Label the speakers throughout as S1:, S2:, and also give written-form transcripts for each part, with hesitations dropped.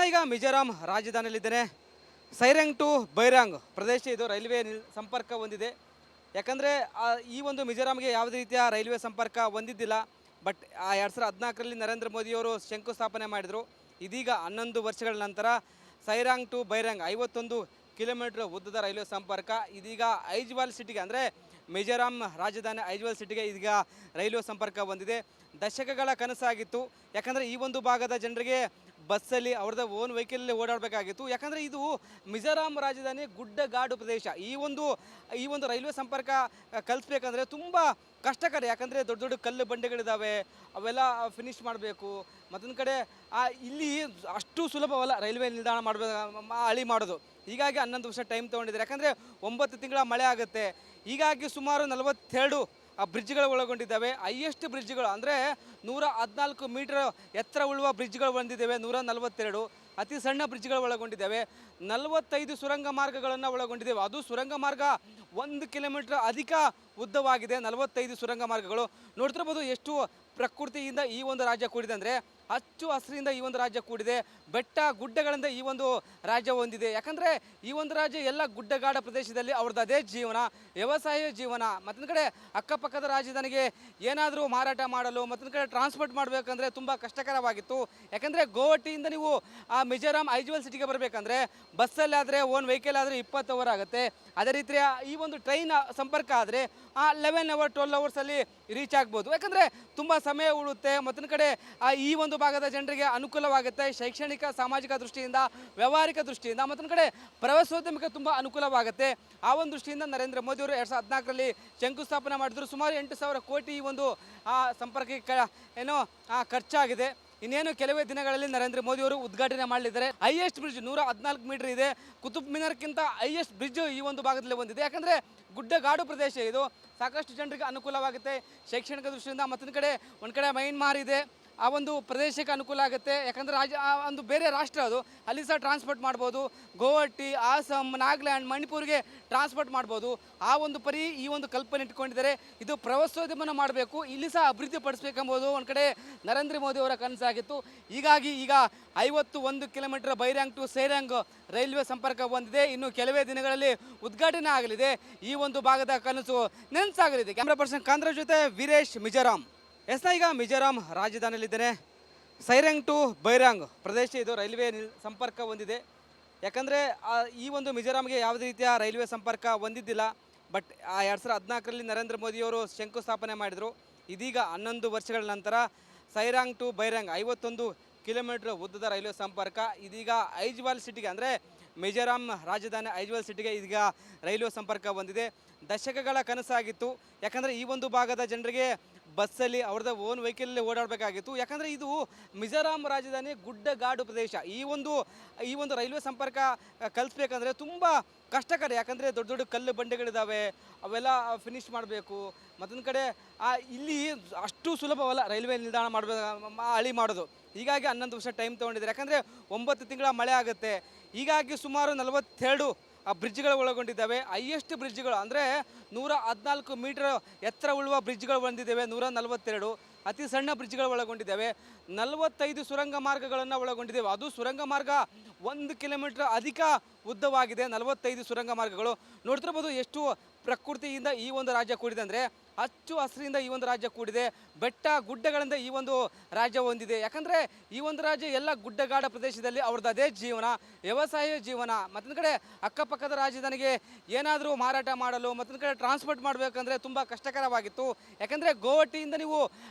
S1: ಈಗ ಮಿಜೋರಾಂ ರಾಜಧಾನಿಯಲ್ಲಿದ್ದೇನೆ. ಸೈರಂಗ್ ಟು ಬೈರಾಂಗ್ ಪ್ರದೇಶ ಇದು ರೈಲ್ವೆ ಸಂಪರ್ಕ ಹೊಂದಿದೆ. ಯಾಕಂದರೆ ಈ ಒಂದು ಮಿಜೋರಾಂಗೆ ಯಾವುದೇ ರೀತಿಯ ರೈಲ್ವೆ ಸಂಪರ್ಕ ಹೊಂದಿದ್ದಿಲ್ಲ. ಬಟ್ 2014ರಲ್ಲಿ ನರೇಂದ್ರ ಮೋದಿಯವರು ಶಂಕುಸ್ಥಾಪನೆ ಮಾಡಿದರು. ಇದೀಗ 11 ವರ್ಷಗಳ ನಂತರ ಸೈರಾಂಗ್ ಟು ಬೈರಾಂಗ್ 51 ಕಿಲೋಮೀಟರ್ ಉದ್ದದ ರೈಲ್ವೆ ಸಂಪರ್ಕ ಇದೀಗ ಐಜ್ವಾಲ್ ಸಿಟಿಗೆ, ಅಂದರೆ ಮಿಜೋರಾಂ ರಾಜಧಾನಿ ಐಜ್ವಾಲ್ ಸಿಟಿಗೆ ಇದೀಗ ರೈಲ್ವೆ ಸಂಪರ್ಕ ಹೊಂದಿದೆ. ದಶಕಗಳ ಕನಸಾಗಿತ್ತು. ಯಾಕಂದರೆ ಈ ಒಂದು ಭಾಗದ ಜನರಿಗೆ ಬಸ್ಸಲ್ಲಿ ಅವ್ರದ್ದು ಓನ್ ವೆಹಿಕಲಲ್ಲಿ ಓಡಾಡಬೇಕಾಗಿತ್ತು. ಯಾಕಂದರೆ ಇದು ಮಿಜೋರಾಂ ರಾಜಧಾನಿ ಗುಡ್ಡಗಾಡು ಪ್ರದೇಶ. ಈ ಒಂದು ರೈಲ್ವೆ ಸಂಪರ್ಕ ಕಲಿಸ್ಬೇಕಂದ್ರೆ ತುಂಬ ಕಷ್ಟಕರ. ಯಾಕಂದರೆ ದೊಡ್ಡ ದೊಡ್ಡ ಕಲ್ಲು ಬಂಡೆಗಳಿದ್ದಾವೆ, ಅವೆಲ್ಲ ಫಿನಿಶ್ ಮಾಡಬೇಕು. ಮತ್ತೊಂದು ಕಡೆ ಇಲ್ಲಿ ಅಷ್ಟು ಸುಲಭವಲ್ಲ ರೈಲ್ವೆ ನಿಲ್ದಾಣ ಹಳಿ ಮಾಡೋದು. ಹೀಗಾಗಿ 11 ವರ್ಷ ಟೈಮ್ ತೊಗೊಂಡಿದ್ದಾರೆ. ಯಾಕಂದರೆ 9 ತಿಂಗಳ ಮಳೆ ಆಗುತ್ತೆ. ಹೀಗಾಗಿ ಸುಮಾರು 42 ಬ್ರಿಡ್ಜ್ಗಳು ಒಳಗೊಂಡಿದ್ದಾವೆ. ಹೈಯೆಸ್ಟ್ ಬ್ರಿಡ್ಜ್ಗಳು ಅಂದರೆ 114 ಮೀಟರ್ ಎತ್ತರ ಉಳ್ಳುವ ಬ್ರಿಡ್ಜ್ಗಳು ಹೊಂದಿದ್ದಾವೆ. 142 ಅತಿ ಸಣ್ಣ ಬ್ರಿಡ್ಜ್ಗಳು ಒಳಗೊಂಡಿದ್ದಾವೆ. 45 ಸುರಂಗ ಮಾರ್ಗಗಳನ್ನು ಒಳಗೊಂಡಿದ್ದೇವೆ. ಅದು ಸುರಂಗ ಮಾರ್ಗ 1 ಕಿಲೋಮೀಟರ್ ಅಧಿಕ ಉದ್ದವಾಗಿದೆ. 45 ಸುರಂಗ ಮಾರ್ಗಗಳು. ನೋಡ್ತಿರ್ಬೋದು ಎಷ್ಟು ಪ್ರಕೃತಿಯಿಂದ ಈ ಒಂದು ರಾಜ್ಯ ಕೂಡಿದೆ, ಅಂದರೆ ಹಚ್ಚು ಹಸಿರಿಂದ ಈ ಒಂದು ರಾಜ್ಯ ಕೂಡಿದೆ. ಬೆಟ್ಟ ಗುಡ್ಡಗಳಿಂದ ಈ ಒಂದು ರಾಜ್ಯ ಹೊಂದಿದೆ. ಯಾಕಂದರೆ ಈ ಒಂದು ರಾಜ್ಯ ಎಲ್ಲ ಗುಡ್ಡಗಾಡ ಪ್ರದೇಶದಲ್ಲಿ ಅವ್ರದ್ದು ಅದೇ ಜೀವನ, ವ್ಯವಸಾಯ ಜೀವನ. ಮತ್ತೊಂದು ಕಡೆ ಅಕ್ಕಪಕ್ಕದ ರಾಜಧಾನಿಗೆ ಏನಾದರೂ ಮಾರಾಟ ಮಾಡಲು, ಮತ್ತೊಂದು ಕಡೆ ಟ್ರಾನ್ಸ್ಪೋರ್ಟ್ ಮಾಡಬೇಕಂದ್ರೆ ತುಂಬ ಕಷ್ಟಕರವಾಗಿತ್ತು. ಯಾಕಂದರೆ ಗೌಹಟಿಯಿಂದ ನೀವು ಮಿಜೋರಾಂ ಐಜ್ವಾಲ್ ಸಿಟಿಗೆ ಬರಬೇಕಂದ್ರೆ ಬಸ್ಸಲ್ಲಾದರೆ ಓನ್ ವೆಹಿಕಲ್ ಆದರೆ 20 ಅವರ್ ಆಗುತ್ತೆ. ಅದೇ ರೀತಿ ಈ ಒಂದು ಟ್ರೈನ್ ಸಂಪರ್ಕ ಆದರೆ 11 ಅವರ್ 12 ಅವರ್ಸಲ್ಲಿ ರೀಚ್ ಆಗ್ಬೋದು. ಯಾಕಂದರೆ ತುಂಬ ಸಮಯ ಉಳಿಯುತ್ತೆ. ಮತ್ತೊಂದು ಕಡೆ ಈ ಒಂದು ಭಾಗದ ಜನರಿಗೆ ಅನುಕೂಲವಾಗುತ್ತೆ. ಶೈಕ್ಷಣಿಕ ಸಾಮಾಜಿಕ ದೃಷ್ಟಿಯಿಂದ, ವ್ಯಾವಹಾರಿಕ ದೃಷ್ಟಿಯಿಂದ, ಮತ್ತೊಂದು ಕಡೆ ಪ್ರವಾಸೋದ್ಯಮಕ್ಕೆ ತುಂಬ ಅನುಕೂಲವಾಗುತ್ತೆ. ಆ ಒಂದು ದೃಷ್ಟಿಯಿಂದ ನರೇಂದ್ರ ಮೋದಿಯವರು 2014ರಲ್ಲಿ ಶಂಕುಸ್ಥಾಪನೆ ಮಾಡಿದ್ರು. ಸುಮಾರು 8,000 ಕೋಟಿ ಈ ಒಂದು ಸಂಪರ್ಕಕ್ಕೆ ಖರ್ಚಾಗಿದೆ. ಇನ್ನೇನು ಕೆಲವೇ ದಿನಗಳಲ್ಲಿ ನರೇಂದ್ರ ಮೋದಿಯವರು ಉದ್ಘಾಟನೆ ಮಾಡಲಿದ್ದಾರೆ. ಹೈಯೆಸ್ಟ್ ಬ್ರಿಡ್ಜ್ 114 ಮೀಟರ್ ಇದೆ. ಕುತುಬ್ ಮಿನಾರ್ಕ್ಕಿಂತ ಹೈಯೆಸ್ಟ್ ಬ್ರಿಡ್ಜ್ ಈ ಒಂದು ಭಾಗದಲ್ಲಿ ಹೊಂದಿದೆ. ಯಾಕಂದರೆ ಗುಡ್ಡಗಾಡು ಪ್ರದೇಶ ಇದು. ಸಾಕಷ್ಟು ಜನರಿಗೆ ಅನುಕೂಲವಾಗುತ್ತೆ ಶೈಕ್ಷಣಿಕ ದೃಷ್ಟಿಯಿಂದ. ಮತ್ತೊಂದು ಕಡೆ ಮೈನ್ಮಾರ್ ಇದೆ, ಆ ಒಂದು ಪ್ರದೇಶಕ್ಕೆ ಅನುಕೂಲ ಆಗುತ್ತೆ. ಯಾಕಂದರೆ ಒಂದು ಬೇರೆ ರಾಷ್ಟ್ರ ಅದು, ಅಲ್ಲಿ ಸಹ ಟ್ರಾನ್ಸ್ಪೋರ್ಟ್ ಮಾಡ್ಬೋದು. ಗೋಹಟಿ, ಆಸಾಮ್, ನಾಗಾಲ್ಯಾಂಡ್, ಮಣಿಪುರ್ಗೆ ಟ್ರಾನ್ಸ್ಪೋರ್ಟ್ ಮಾಡ್ಬೋದು. ಆ ಒಂದು ಪರಿ ಈ ಒಂದು ಕಲ್ಪನೆ ಇಟ್ಕೊಂಡಿದ್ದಾರೆ. ಇದು ಪ್ರವಾಸೋದ್ಯಮನ ಮಾಡಬೇಕು, ಇಲ್ಲಿ ಸಹ ಅಭಿವೃದ್ಧಿ ಪಡಿಸಬೇಕೆಂಬುದು ಒಂದು ಕಡೆ ನರೇಂದ್ರ ಮೋದಿ ಅವರ ಕನಸಾಗಿತ್ತು. ಹೀಗಾಗಿ ಈಗ 51 ಕಿಲೋಮೀಟರ್ ಬೈರಾಂಗ್ ಟು ಸೈರಾಂಗ್ ರೈಲ್ವೆ ಸಂಪರ್ಕ ಹೊಂದಿದೆ. ಇನ್ನು ಕೆಲವೇ ದಿನಗಳಲ್ಲಿ ಉದ್ಘಾಟನೆ ಆಗಲಿದೆ. ಈ ಒಂದು ಭಾಗದ ಕನಸು ನೆನಸಾಗಲಿದೆ. ಕ್ಯಾಮ್ರಾ ಪರ್ಸನ್ ಕಾಂದ್ರ ಜೊತೆ ವೀರೇಶ್, ಮಿಜೋರಾಂ. ಈಗ ಮಿಜೋರಾಂ ರಾಜಧಾನಿಯಲ್ಲಿದ್ದೇನೆ. ಸೈರಂಗ್ ಟು ಬೈರಾಂಗ್ ಪ್ರದೇಶ ಇದು ರೈಲ್ವೆ ಸಂಪರ್ಕ ಹೊಂದಿದೆ. ಯಾಕಂದರೆ ಈ ಒಂದು ಮಿಜೋರಾಂಗೆ ಯಾವುದೇ ರೀತಿಯ ರೈಲ್ವೆ ಸಂಪರ್ಕ ಹೊಂದಿದ್ದಿಲ್ಲ. ಬಟ್ 2014ರಲ್ಲಿ ನರೇಂದ್ರ ಮೋದಿಯವರು ಶಂಕುಸ್ಥಾಪನೆ ಮಾಡಿದರು. ಇದೀಗ 11 ವರ್ಷಗಳ ನಂತರ ಸೈರಾಂಗ್ ಟು ಬೈರಾಂಗ್ 51 ಕಿಲೋಮೀಟರ್ ಉದ್ದದ ರೈಲ್ವೆ ಸಂಪರ್ಕ ಇದೀಗ ಐಜ್ವಾಲ್ ಸಿಟಿಗೆ, ಅಂದರೆ ಮಿಜೋರಾಂ ರಾಜಧಾನಿ ಐಜ್ವಾಲ್ ಸಿಟಿಗೆ ಇದೀಗ ರೈಲ್ವೆ ಸಂಪರ್ಕ ಹೊಂದಿದೆ. ದಶಕಗಳ ಕನಸಾಗಿತ್ತು. ಯಾಕಂದರೆ ಈ ಒಂದು ಭಾಗದ ಜನರಿಗೆ ಬಸ್ಸಲ್ಲಿ ಅವ್ರದ್ದು ಓನ್ ವೆಹಿಕಲಲ್ಲಿ ಓಡಾಡಬೇಕಾಗಿತ್ತು. ಯಾಕಂದರೆ ಇದು ಮಿಜೋರಾಂ ರಾಜಧಾನಿ ಗುಡ್ಡಗಾಡು ಪ್ರದೇಶ. ಈ ಒಂದು ರೈಲ್ವೆ ಸಂಪರ್ಕ ಕಲಿಸ್ಬೇಕಂದ್ರೆ ತುಂಬ ಕಷ್ಟಕರ. ಯಾಕಂದರೆ ದೊಡ್ಡ ದೊಡ್ಡ ಕಲ್ಲು ಬಂಡೆಗಳಿದ್ದಾವೆ, ಅವೆಲ್ಲ ಫಿನಿಶ್ ಮಾಡಬೇಕು. ಮತ್ತೊಂದು ಕಡೆ ಇಲ್ಲಿ ಅಷ್ಟು ಸುಲಭವಲ್ಲ ರೈಲ್ವೆ ನಿಲ್ದಾಣ ಹಳಿ ಮಾಡೋದು. ಹೀಗಾಗಿ 11 ವರ್ಷ ಟೈಮ್ ತೊಗೊಂಡಿದ್ದಾರೆ. ಯಾಕಂದರೆ 9 ತಿಂಗಳ ಮಳೆ ಆಗುತ್ತೆ. ಹೀಗಾಗಿ ಸುಮಾರು 42 ಬ್ರಿಡ್ಜ್ಗಳು ಒಳಗೊಂಡಿದ್ದಾವೆ. ಹೈಯೆಸ್ಟ್ ಬ್ರಿಡ್ಜ್ಗಳು ಅಂದರೆ 114 ಮೀಟರ್ ಎತ್ತರ ಉಳ್ಳುವ ಬ್ರಿಡ್ಜ್ಗಳು ಹೊಂದಿದ್ದಾವೆ. 142 ಅತಿ ಸಣ್ಣ ಬ್ರಿಡ್ಜ್ಗಳು ಒಳಗೊಂಡಿದ್ದಾವೆ. 45 ಸುರಂಗ ಮಾರ್ಗಗಳನ್ನು ಒಳಗೊಂಡಿದ್ದೇವೆ. ಅದು ಸುರಂಗ ಮಾರ್ಗ 1 ಕಿಲೋಮೀಟರ್ ಅಧಿಕ ಉದ್ದವಾಗಿದೆ. 45 ಸುರಂಗ ಮಾರ್ಗಗಳು. ನೋಡ್ತಿರ್ಬೋದು ಎಷ್ಟು ಪ್ರಕೃತಿಯಿಂದ ಈ ಒಂದು ರಾಜ್ಯ ಕೂಡಿದೆ, ಅಂದರೆ ಹಚ್ಚು ಹಸಿರಿಂದ ಈ ಒಂದು ರಾಜ್ಯ ಕೂಡಿದೆ. ಬೆಟ್ಟ ಗುಡ್ಡಗಳಿಂದ ಈ ಒಂದು ರಾಜ್ಯ ಹೊಂದಿದೆ. ಯಾಕಂದರೆ ಈ ಒಂದು ರಾಜ್ಯ ಎಲ್ಲ ಗುಡ್ಡಗಾಡ ಪ್ರದೇಶದಲ್ಲಿ ಅವ್ರದ್ದು ಅದೇ ಜೀವನ, ವ್ಯವಸಾಯ ಜೀವನ. ಮತ್ತೊಂದು ಕಡೆ ಅಕ್ಕಪಕ್ಕದ ರಾಜಧಾನಿಗೆ ಏನಾದರೂ ಮಾರಾಟ ಮಾಡಲು, ಮತ್ತೊಂದು ಕಡೆ ಟ್ರಾನ್ಸ್ಪೋರ್ಟ್ ಮಾಡಬೇಕಂದ್ರೆ ತುಂಬ ಕಷ್ಟಕರವಾಗಿತ್ತು. ಯಾಕಂದರೆ ಗೌಹಟಿಯಿಂದ ನೀವು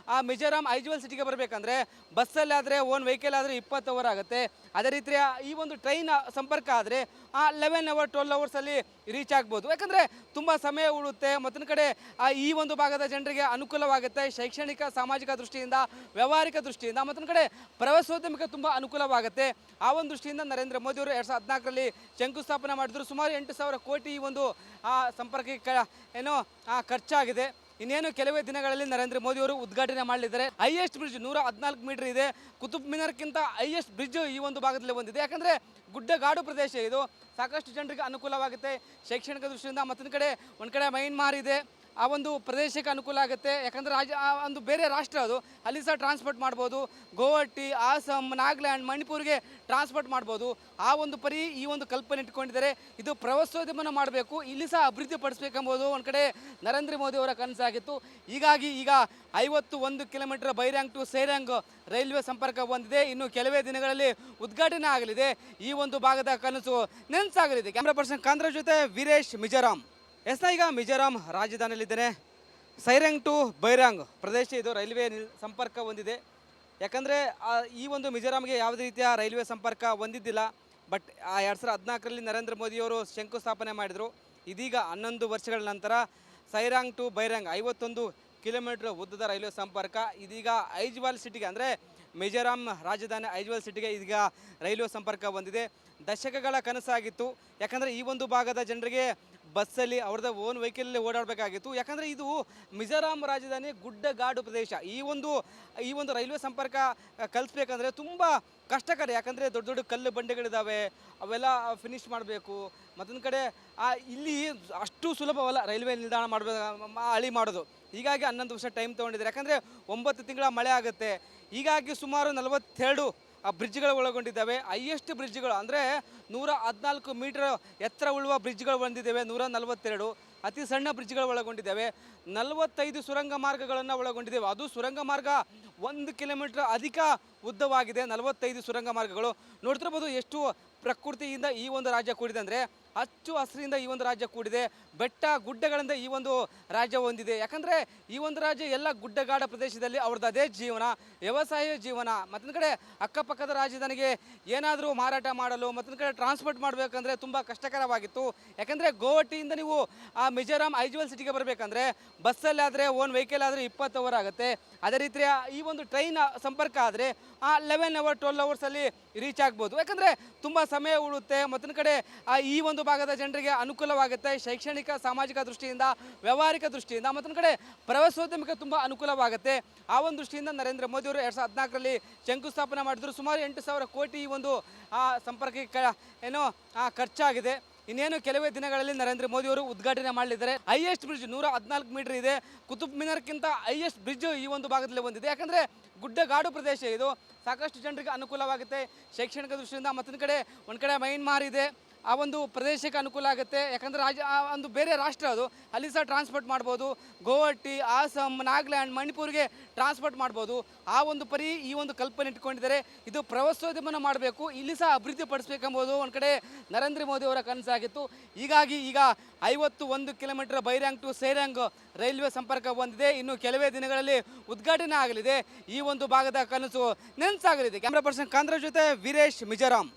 S1: ಮಿಜೋರಾಂ ಐಜ್ವಾಲ್ ಸಿಟಿಗೆ ಬರಬೇಕಂದ್ರೆ ಬಸ್ಸಲ್ಲಾದರೆ ಓನ್ ವೆಹಿಕಲ್ ಆದರೆ 20 ಅವರ್ ಆಗುತ್ತೆ. ಅದೇ ರೀತಿ ಈ ಒಂದು ಟ್ರೈನ್ ಸಂಪರ್ಕ ಆದರೆ 11 ಅವರ್ 12 ಅವರ್ಸಲ್ಲಿ ರೀಚ್ ಆಗ್ಬೋದು. ಯಾಕಂದರೆ ತುಂಬ ಸಮಯ ಉಳಿಯುತ್ತೆ. ಮತ್ತೊಂದು ಕಡೆ ಈ ಒಂದು ಭಾಗದ ಜನರಿಗೆ ಅನುಕೂಲವಾಗುತ್ತೆ ಶೈಕ್ಷಣಿಕ ಸಾಮಾಜಿಕ ದೃಷ್ಟಿಯಿಂದ, ವ್ಯಾವಹಾರಿಕ ದೃಷ್ಟಿಯಿಂದ, ಮತ್ತೊಂದು ಕಡೆ ಪ್ರವಾಸೋದ್ಯಮಕ್ಕೆ ತುಂಬ ಅನುಕೂಲವಾಗುತ್ತೆ. ಆ ಒಂದು ದೃಷ್ಟಿಯಿಂದ ನರೇಂದ್ರ ಮೋದಿಯವರು 2014ರಲ್ಲಿ ಶಂಕುಸ್ಥಾಪನೆ ಮಾಡಿದ್ರು. ಸುಮಾರು 8,000 ಕೋಟಿ ಈ ಒಂದು ಸಂಪರ್ಕಕ್ಕೆ ಖರ್ಚಾಗಿದೆ. ಇನ್ನೇನು ಕೆಲವೇ ದಿನಗಳಲ್ಲಿ ನರೇಂದ್ರ ಮೋದಿಯವರು ಉದ್ಘಾಟನೆ ಮಾಡಲಿದ್ದಾರೆ. ಹೈಯೆಸ್ಟ್ ಬ್ರಿಡ್ಜ್ 114 ಮೀಟರ್ ಇದೆ. ಕುತುಬ್ ಮಿನಾರ್ಕ್ಕಿಂತ ಹೈಯೆಸ್ಟ್ ಬ್ರಿಡ್ಜ್ ಈ ಒಂದು ಭಾಗದಲ್ಲಿ ಹೊಂದಿದೆ. ಯಾಕಂದರೆ ಗುಡ್ಡಗಾಡು ಪ್ರದೇಶ ಇದು. ಸಾಕಷ್ಟು ಜನರಿಗೆ ಅನುಕೂಲವಾಗುತ್ತೆ ಶೈಕ್ಷಣಿಕ ದೃಷ್ಟಿಯಿಂದ. ಮತ್ತೊಂದು ಕಡೆ ಮೈನ್ಮಾರ್ ಇದೆ, ಆ ಒಂದು ಪ್ರದೇಶಕ್ಕೆ ಅನುಕೂಲ ಆಗುತ್ತೆ. ಯಾಕಂದರೆ ಆ ಒಂದು ಬೇರೆ ರಾಷ್ಟ್ರ ಅದು, ಅಲ್ಲಿ ಸಹ ಟ್ರಾನ್ಸ್ಪೋರ್ಟ್ ಮಾಡ್ಬೋದು. ಗುವಾಹಟಿ, ಆಸಾಮ್, ನಾಗಾಲ್ಯಾಂಡ್, ಮಣಿಪುರ್ಗೆ ಟ್ರಾನ್ಸ್ಪೋರ್ಟ್ ಮಾಡ್ಬೋದು. ಆ ಒಂದು ಪರಿ ಈ ಒಂದು ಕಲ್ಪನೆ ಇಟ್ಕೊಂಡಿದ್ದಾರೆ. ಇದು ಪ್ರವಾಸೋದ್ಯಮನ ಮಾಡಬೇಕು, ಇಲ್ಲಿ ಸಹ ಅಭಿವೃದ್ಧಿ ಪಡಿಸಬೇಕೆಂಬುದು ಒಂದು ಕಡೆ ನರೇಂದ್ರ ಮೋದಿ ಅವರ ಕನಸಾಗಿತ್ತು. ಹೀಗಾಗಿ ಈಗ 51 ಕಿಲೋಮೀಟರ್ ಬೈರ್ಯಾಂಗ್ ಟು ಸೈರಂಗ್ ರೈಲ್ವೆ ಸಂಪರ್ಕ ಹೊಂದಿದೆ. ಇನ್ನು ಕೆಲವೇ ದಿನಗಳಲ್ಲಿ ಉದ್ಘಾಟನೆ ಆಗಲಿದೆ. ಈ ಒಂದು ಭಾಗದ ಕನಸು ನೆನಸಾಗಲಿದೆ. ಕ್ಯಾಮ್ರಾ ಪರ್ಸನ್ ಕಾಂದ್ರಾಜ್ ಜೊತೆ ವೀರೇಶ್, ಮಿಜೋರಾಂ. ಈಗ ಮಿಜೋರಾಂ ರಾಜಧಾನಿಯಲ್ಲಿದ್ದೇನೆ. ಸೈರಂಗ್ ಟು ಬೈರಾಂಗ್ ಪ್ರದೇಶ ಇದು ರೈಲ್ವೆ ಸಂಪರ್ಕ ಹೊಂದಿದೆ. ಯಾಕಂದರೆ ಈ ಒಂದು ಮಿಜೋರಾಂಗೆ ಯಾವುದೇ ರೀತಿಯ ರೈಲ್ವೆ ಸಂಪರ್ಕ ಹೊಂದಿದ್ದಿಲ್ಲ. ಬಟ್ 2014ರಲ್ಲಿ ನರೇಂದ್ರ ಮೋದಿಯವರು ಶಂಕುಸ್ಥಾಪನೆ ಮಾಡಿದರು. ಇದೀಗ 11 ವರ್ಷಗಳ ನಂತರ ಸೈರಾಂಗ್ ಟು ಬೈರಾಂಗ್ 51 ಕಿಲೋಮೀಟರ್ ಉದ್ದದ ರೈಲ್ವೆ ಸಂಪರ್ಕ ಇದೀಗ ಐಜ್ವಾಲ್ ಸಿಟಿಗೆ, ಅಂದರೆ ಮಿಜೋರಾಂ ರಾಜಧಾನಿ ಐಜ್ವಾಲ್ ಸಿಟಿಗೆ ಇದೀಗ ರೈಲ್ವೆ ಸಂಪರ್ಕ ಹೊಂದಿದೆ. ದಶಕಗಳ ಕನಸಾಗಿತ್ತು. ಯಾಕಂದರೆ ಈ ಒಂದು ಭಾಗದ ಜನರಿಗೆ ಬಸ್ಸಲ್ಲಿ ಅವ್ರದ್ದು ಓನ್ ವೆಹಿಕಲಲ್ಲಿ ಓಡಾಡಬೇಕಾಗಿತ್ತು. ಯಾಕಂದರೆ ಇದು ಮಿಜೋರಾಂ ರಾಜಧಾನಿ ಗುಡ್ಡಗಾಡು ಪ್ರದೇಶ. ಈ ಒಂದು ರೈಲ್ವೆ ಸಂಪರ್ಕ ಕಲಿಸ್ಬೇಕಂದ್ರೆ ತುಂಬ ಕಷ್ಟಕರ. ಯಾಕಂದರೆ ದೊಡ್ಡ ದೊಡ್ಡ ಕಲ್ಲು ಬಂಡೆಗಳಿದ್ದಾವೆ, ಅವೆಲ್ಲ ಫಿನಿಶ್ ಮಾಡಬೇಕು. ಮತ್ತೊಂದು ಕಡೆ ಇಲ್ಲಿ ಅಷ್ಟು ಸುಲಭವಲ್ಲ ರೈಲ್ವೆ ನಿಲ್ದಾಣ ಹಳಿ ಮಾಡೋದು. ಹೀಗಾಗಿ 11 ವರ್ಷ ಟೈಮ್ ತೊಗೊಂಡಿದ್ದಾರೆ. ಯಾಕಂದರೆ 9 ತಿಂಗಳ ಮಳೆ ಆಗುತ್ತೆ. ಹೀಗಾಗಿ ಸುಮಾರು 42 ಬ್ರಿಡ್ಜ್ಗಳು ಒಳಗೊಂಡಿದ್ದಾವೆ. ಹೈಯೆಸ್ಟ್ ಬ್ರಿಡ್ಜ್ಗಳು ಅಂದರೆ 114 ಮೀಟರ್ ಎತ್ತರ ಉಳ್ಳುವ ಬ್ರಿಡ್ಜ್ಗಳು ಹೊಂದಿದ್ದೇವೆ. 142 ಅತಿ ಸಣ್ಣ ಬ್ರಿಡ್ಜ್ಗಳು ಒಳಗೊಂಡಿದ್ದಾವೆ. 45 ಸುರಂಗ ಮಾರ್ಗಗಳನ್ನು ಒಳಗೊಂಡಿದ್ದೇವೆ. ಅದು ಸುರಂಗ ಮಾರ್ಗ 1 ಕಿಲೋಮೀಟರ್ ಅಧಿಕ ಉದ್ದವಾಗಿದೆ. 45 ಸುರಂಗ ಮಾರ್ಗಗಳು. ನೋಡ್ತಿರ್ಬೋದು ಎಷ್ಟು ಪ್ರಕೃತಿಯಿಂದ ಈ ಒಂದು ರಾಜ್ಯ ಕೂಡಿದೆ, ಅಂದರೆ ಹಚ್ಚು ಹಸಿರಿಂದ ಈ ಒಂದು ರಾಜ್ಯ ಕೂಡಿದೆ. ಬೆಟ್ಟ ಗುಡ್ಡಗಳಿಂದ ಈ ಒಂದು ರಾಜ್ಯ ಹೊಂದಿದೆ. ಯಾಕಂದರೆ ಈ ಒಂದು ರಾಜ್ಯ ಎಲ್ಲ ಗುಡ್ಡಗಾಡ ಪ್ರದೇಶದಲ್ಲಿ ಅವ್ರದ್ದು ಅದೇ ಜೀವನ, ವ್ಯವಸಾಯ ಜೀವನ. ಮತ್ತೊಂದು ಕಡೆ ಅಕ್ಕಪಕ್ಕದ ರಾಜಧಾನಿಗೆ ಏನಾದರೂ ಮಾರಾಟ ಮಾಡಲು, ಮತ್ತೊಂದು ಕಡೆ ಟ್ರಾನ್ಸ್ಪೋರ್ಟ್ ಮಾಡಬೇಕಂದ್ರೆ ತುಂಬ ಕಷ್ಟಕರವಾಗಿತ್ತು. ಯಾಕಂದರೆ ಗುವಾಹಟಿಯಿಂದ ನೀವು ಆ ಮಿಜೋರಾಂ ಐಜ್ವಾಲ್ ಸಿಟಿಗೆ ಬರಬೇಕಂದ್ರೆ ಬಸ್ಸಲ್ಲಿ ಆದರೆ, ಓನ್ ವೆಹಿಕಲ್ ಆದರೆ 20 ಅವರ್ ಆಗುತ್ತೆ. ಅದೇ ರೀತಿಯ ಈ ಒಂದು ಟ್ರೈನ್ ಸಂಪರ್ಕ ಆದರೆ 11 ಅವರ್ 12 ಅವರ್ಸಲ್ಲಿ ರೀಚ್ ಆಗ್ಬೋದು. ಯಾಕಂದರೆ ತುಂಬ ಸಮಯ ಉಳಿಯುತ್ತೆ. ಮತ್ತೊಂದು ಕಡೆ ಈ ಒಂದು ಭಾಗದ ಜನರಿಗೆ ಅನುಕೂಲವಾಗುತ್ತೆ. ಶೈಕ್ಷಣಿಕ, ಸಾಮಾಜಿಕ ದೃಷ್ಟಿಯಿಂದ, ವ್ಯಾವಹಾರಿಕ ದೃಷ್ಟಿಯಿಂದ, ಮತ್ತೊಂದು ಕಡೆ ಪ್ರವಾಸೋದ್ಯಮಕ್ಕೆ ತುಂಬ ಅನುಕೂಲವಾಗುತ್ತೆ. ಆ ಒಂದು ದೃಷ್ಟಿಯಿಂದ ನರೇಂದ್ರ ಮೋದಿ ಅವರು 2014ರಲ್ಲಿ ಶಂಕುಸ್ಥಾಪನೆ ಮಾಡಿದ್ರು. ಸುಮಾರು 8,000 ಕೋಟಿ ಈ ಒಂದು ಸಂಪರ್ಕಕ್ಕೆ ಖರ್ಚಾಗಿದೆ. ಇನ್ನೇನು ಕೆಲವೇ ದಿನಗಳಲ್ಲಿ ನರೇಂದ್ರ ಮೋದಿ ಅವರು ಉದ್ಘಾಟನೆ ಮಾಡಲಿದ್ದಾರೆ. ಹೈಯೆಸ್ಟ್ ಬ್ರಿಡ್ಜ್ 114 ಮೀಟರ್ ಇದೆ. ಕುತುಬ್ ಮಿನಾರ್ಕ್ಕಿಂತ ಹೈಯೆಸ್ಟ್ ಬ್ರಿಡ್ಜ್ ಈ ಒಂದು ಭಾಗದಲ್ಲಿ ಹೊಂದಿದೆ. ಯಾಕಂದರೆ ಗುಡ್ಡಗಾಡು ಪ್ರದೇಶ ಇದು, ಸಾಕಷ್ಟು ಜನರಿಗೆ ಅನುಕೂಲವಾಗುತ್ತೆ ಶೈಕ್ಷಣಿಕ ದೃಷ್ಟಿಯಿಂದ. ಮತ್ತೊಂದು ಕಡೆ ಮೈನ್ಮಾರ್ ಇದೆ, ಆ ಒಂದು ಪ್ರದೇಶಕ್ಕೆ ಅನುಕೂಲ ಆಗುತ್ತೆ. ಯಾಕಂದರೆ ಒಂದು ಬೇರೆ ರಾಷ್ಟ್ರ ಅದು, ಅಲ್ಲಿ ಸಹ ಟ್ರಾನ್ಸ್ಪೋರ್ಟ್ ಮಾಡ್ಬೋದು. ಗುವಾಹಟಿ, ಆಸಾಮ್, ನಾಗಾಲ್ಯಾಂಡ್, ಮಣಿಪುರ್ಗೆ ಟ್ರಾನ್ಸ್ಪೋರ್ಟ್ ಮಾಡ್ಬೋದು. ಆ ಒಂದು ಪರಿ ಈ ಒಂದು ಕಲ್ಪನೆ ಇಟ್ಕೊಂಡಿದ್ದಾರೆ. ಇದು ಪ್ರವಾಸೋದ್ಯಮನ ಮಾಡಬೇಕು, ಇಲ್ಲಿ ಸಹ ಅಭಿವೃದ್ಧಿ ಪಡಿಸಬೇಕೆಂಬುದು ಒಂದು ಕಡೆ ನರೇಂದ್ರ ಮೋದಿ ಅವರ ಕನಸಾಗಿತ್ತು. ಹೀಗಾಗಿ ಈಗ 51 ಕಿಲೋಮೀಟರ್ ಬೈರ್ಯಾಂಗ್ ಟು ಸೈರಂಗ್ ರೈಲ್ವೆ ಸಂಪರ್ಕ ಹೊಂದಿದೆ. ಇನ್ನು ಕೆಲವೇ ದಿನಗಳಲ್ಲಿ ಉದ್ಘಾಟನೆ ಆಗಲಿದೆ. ಈ ಒಂದು ಭಾಗದ ಕನಸು ನೆನಸಾಗಲಿದೆ. ಕ್ಯಾಮ್ರಾ ಪರ್ಸನ್ ಕಾಂದ್ರಾಜ್ ಜೊತೆ ವೀರೇಶ್, ಮಿಜೋರಾಂ.